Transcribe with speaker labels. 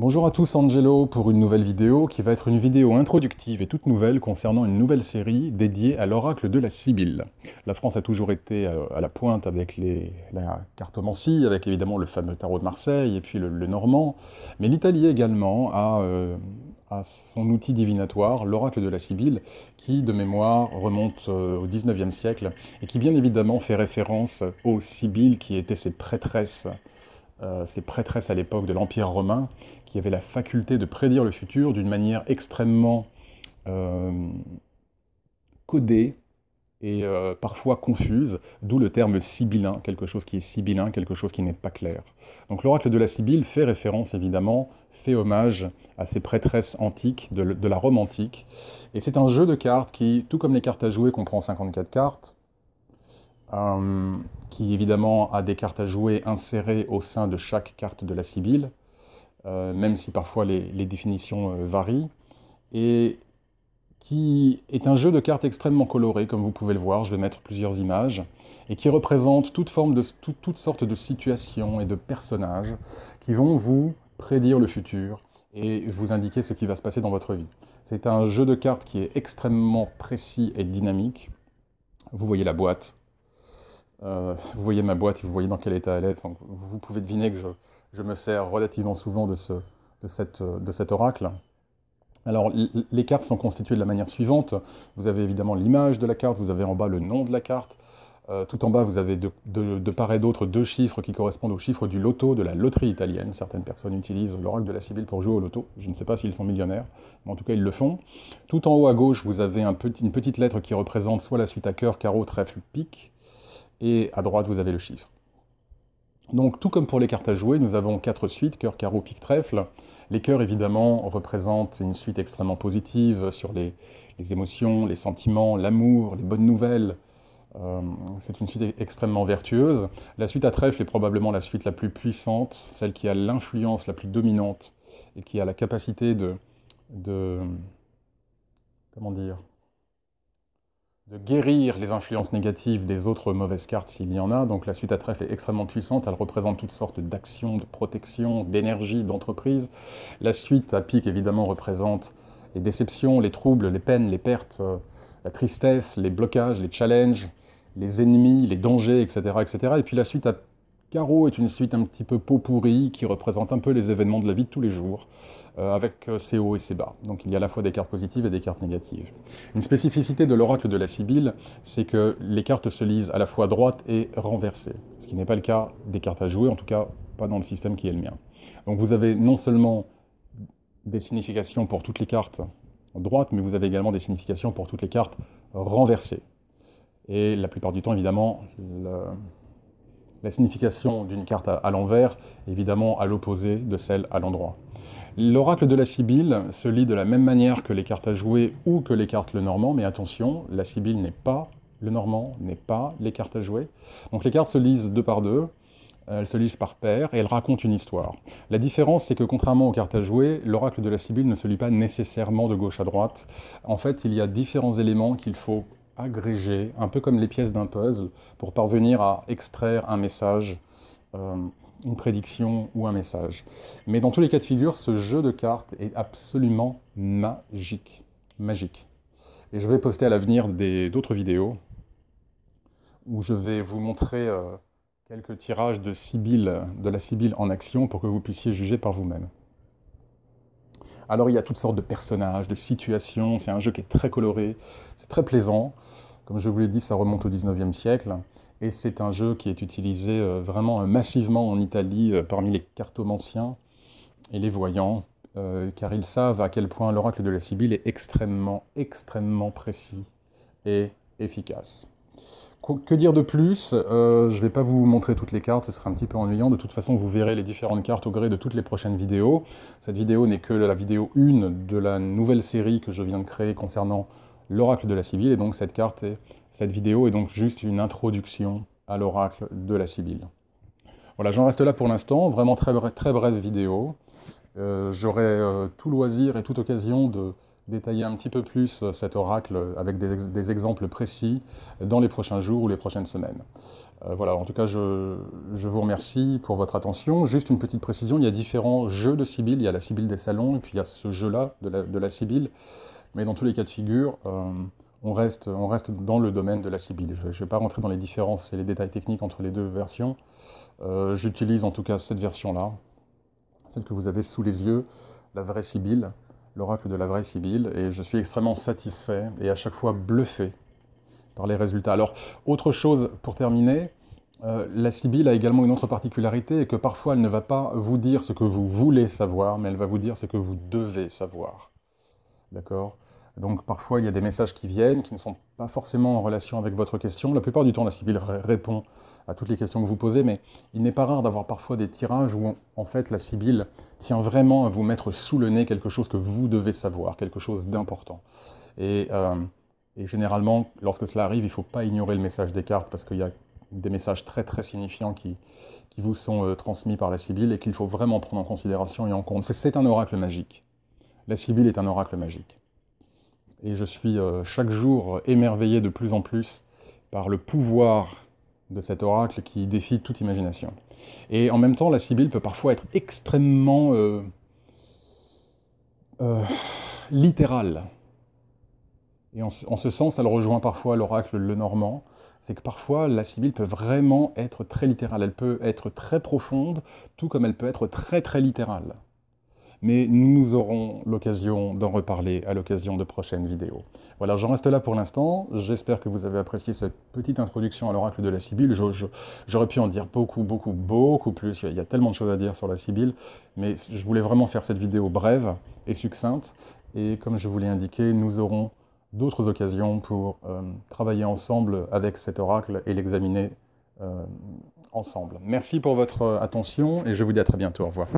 Speaker 1: Bonjour à tous, Angelo pour une nouvelle vidéo qui va être une vidéo introductive et toute nouvelle concernant une nouvelle série dédiée à l'oracle de la Sibylle. La France a toujours été à la pointe avec la cartomancie, avec évidemment le fameux tarot de Marseille et puis le normand, mais l'Italie également a son outil divinatoire, l'oracle de la Sibylle, qui de mémoire remonte au XIXe siècle et qui bien évidemment fait référence aux Sibylles qui étaient ces prêtresses à l'époque de l'Empire romain, qui avaient la faculté de prédire le futur d'une manière extrêmement euh, codée et parfois confuse, d'où le terme sibyllin, quelque chose qui est sibyllin, quelque chose qui n'est pas clair. Donc l'oracle de la Sibylle fait référence évidemment, fait hommage à ces prêtresses antiques de la Rome antique, et c'est un jeu de cartes qui, tout comme les cartes à jouer, comprend 54 cartes, qui évidemment a des cartes à jouer insérées au sein de chaque carte de la Sibylle, même si parfois les définitions varient, et qui est un jeu de cartes extrêmement coloré, comme vous pouvez le voir, je vais mettre plusieurs images, et qui représente toutes sortes de situations et de personnages qui vont vous prédire le futur et vous indiquer ce qui va se passer dans votre vie. C'est un jeu de cartes qui est extrêmement précis et dynamique. Vous voyez la boîte, vous voyez ma boîte et vous voyez dans quel état elle est. Donc vous pouvez deviner que je me sers relativement souvent de cet oracle. Alors, les cartes sont constituées de la manière suivante. Vous avez évidemment l'image de la carte, vous avez en bas le nom de la carte. Tout en bas, vous avez de part et d'autre deux chiffres qui correspondent aux chiffres du loto, de la loterie italienne. Certaines personnes utilisent l'oracle de la Sibylle pour jouer au loto. Je ne sais pas s'ils sont millionnaires, mais en tout cas, ils le font. Tout en haut à gauche, vous avez une petite lettre qui représente soit la suite à cœur, carreau, trèfle, pique. Et à droite, vous avez le chiffre. Donc, tout comme pour les cartes à jouer, nous avons 4 suites, cœur, carreau, pique, trèfle. Les cœurs, évidemment, représentent une suite extrêmement positive sur les émotions, les sentiments, l'amour, les bonnes nouvelles. C'est une suite extrêmement vertueuse. La suite à trèfle est probablement la suite la plus puissante, celle qui a l'influence la plus dominante et qui a la capacité de comment dire, de guérir les influences négatives des autres mauvaises cartes s'il y en a. Donc la suite à trèfle est extrêmement puissante, elle représente toutes sortes d'actions, de protection, d'énergie, d'entreprise. La suite à pique évidemment représente les déceptions, les troubles, les peines, les pertes, la tristesse, les blocages, les challenges, les ennemis, les dangers, etc., etc. Et puis la suite à carreau est une suite un petit peu pot pourri qui représente un peu les événements de la vie de tous les jours, avec ses hauts et ses bas. Donc il y a à la fois des cartes positives et des cartes négatives. Une spécificité de l'oracle de la Sibylle, c'est que les cartes se lisent à la fois droites et renversées, ce qui n'est pas le cas des cartes à jouer, en tout cas pas dans le système qui est le mien. Donc vous avez non seulement des significations pour toutes les cartes droites, mais vous avez également des significations pour toutes les cartes renversées. Et la plupart du temps, évidemment, la signification d'une carte à l'envers est évidemment à l'opposé de celle à l'endroit. L'oracle de la Sibylle se lit de la même manière que les cartes à jouer ou que les cartes le normand, mais attention, la Sibylle n'est pas le normand, n'est pas les cartes à jouer. Donc les cartes se lisent deux par deux, elles se lisent par paire et elles racontent une histoire. La différence, c'est que contrairement aux cartes à jouer, l'oracle de la Sibylle ne se lit pas nécessairement de gauche à droite. En fait, il y a différents éléments qu'il faut agréger, un peu comme les pièces d'un puzzle, pour parvenir à extraire un message, une prédiction ou un message. Mais dans tous les cas de figure, ce jeu de cartes est absolument magique. Magique. Et je vais poster à l'avenir d'autres vidéos où je vais vous montrer quelques tirages de la Sibylle en action pour que vous puissiez juger par vous-même. Alors il y a toutes sortes de personnages, de situations, c'est un jeu qui est très coloré, c'est très plaisant. Comme je vous l'ai dit, ça remonte au XIXe siècle. Et c'est un jeu qui est utilisé vraiment massivement en Italie parmi les cartomanciens et les voyants, car ils savent à quel point l'oracle de la Sibylle est extrêmement, extrêmement précis et efficace. Que dire de plus? Je ne vais pas vous montrer toutes les cartes, ce sera un petit peu ennuyant. De toute façon, vous verrez les différentes cartes au gré de toutes les prochaines vidéos. Cette vidéo n'est que la vidéo 1 de la nouvelle série que je viens de créer concernant l'oracle de la Sibylle. Et donc cette vidéo est donc juste une introduction à l'oracle de la Sibylle. Voilà, j'en reste là pour l'instant. Vraiment très brève vidéo. J'aurai tout loisir et toute occasion détailler un petit peu plus cet oracle avec des exemples précis dans les prochains jours ou les prochaines semaines. Voilà, en tout cas, je vous remercie pour votre attention. Juste une petite précision, il y a différents jeux de Sibylle. Il y a la Sibylle des salons, et puis il y a ce jeu-là de la Sibylle. Mais dans tous les cas de figure, on reste dans le domaine de la Sibylle. Je ne vais pas rentrer dans les différences et les détails techniques entre les deux versions. J'utilise en tout cas cette version-là, celle que vous avez sous les yeux, la vraie Sibylle, l'oracle de la vraie Sibylle, et je suis extrêmement satisfait et à chaque fois bluffé par les résultats. Alors, autre chose pour terminer, la Sibylle a également une autre particularité, et que parfois elle ne va pas vous dire ce que vous voulez savoir, mais elle va vous dire ce que vous devez savoir. D'accord? Donc parfois il y a des messages qui viennent, qui ne sont pas forcément en relation avec votre question. La plupart du temps, la Sibylle répond à toutes les questions que vous posez, mais il n'est pas rare d'avoir parfois des tirages où, en fait, la Sibylle tient vraiment à vous mettre sous le nez quelque chose que vous devez savoir, quelque chose d'important. Et généralement, lorsque cela arrive, il ne faut pas ignorer le message des cartes, parce qu'il y a des messages très très signifiants qui vous sont transmis par la Sibylle et qu'il faut vraiment prendre en considération et en compte. C'est un oracle magique. La Sibylle est un oracle magique. Et je suis chaque jour émerveillé de plus en plus par le pouvoir de cet oracle qui défie toute imagination. Et en même temps, la Sibylle peut parfois être extrêmement littérale. Et en ce sens, elle rejoint parfois l'oracle Lenormand. C'est que parfois, la Sibylle peut vraiment être très littérale. Elle peut être très profonde, tout comme elle peut être très très littérale. Mais nous aurons l'occasion d'en reparler à l'occasion de prochaines vidéos. Voilà, j'en reste là pour l'instant. J'espère que vous avez apprécié cette petite introduction à l'oracle de la Sibylle. J'aurais pu en dire beaucoup plus. Il y a tellement de choses à dire sur la Sibylle, mais je voulais vraiment faire cette vidéo brève et succincte. Et comme je vous l'ai indiqué, nous aurons d'autres occasions pour travailler ensemble avec cet oracle et l'examiner ensemble. Merci pour votre attention et je vous dis à très bientôt. Au revoir.